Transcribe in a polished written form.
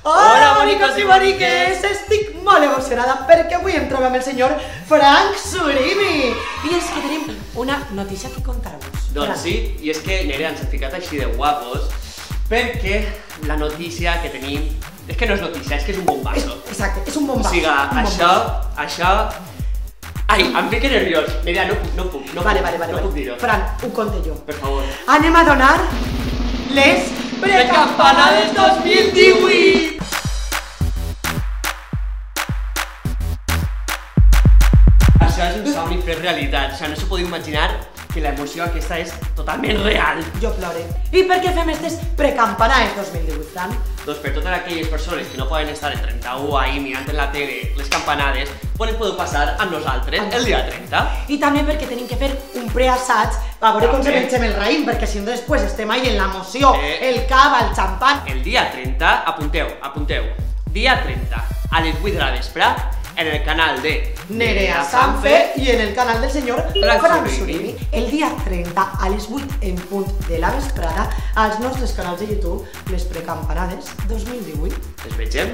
Hola, bonicos i boniques! Estic molt emocionada perquè avui em trobo amb el senyor Frank Surimi. I és que tenim una notícia que contar-vos. Doncs sí, i és que Nerea ens ha ficat així de guapos perquè la notícia que tenim és que no és notícia, és que és un bombasso. Exacte, és un bombasso. O sigui, això... Ai, em fica nerviós. Nerea, no puc dir-ho. Fran, ho conto jo. Per favor. Anem a donar les Precampanades 2018! Això és un somni fet realitat, o sigui, no s'ho podeu imaginar que l'emoció aquesta és totalment real. Jo plore. I per què fem aquestes precampanades 2018, Fran? Doncs per totes aquelles persones que no poden estar el 31 ahí mirant en la tele les campanades, pues podeu passar amb nosaltres el dia 30. I també perquè tenim que fer un preassaig a veure com se mengem el raïm, perquè si no després estem ahí en l'emoció, el cava, el xampan. El dia 30, apunteu, dia 30, a les 8 de la vespre, en el canal de Nerea Sanfe i en el canal del senyor Frank Surimi. El dia 30 a les 8 en punt de la vesprada als nostres canals de YouTube, les precampanades 2018. Les vegem?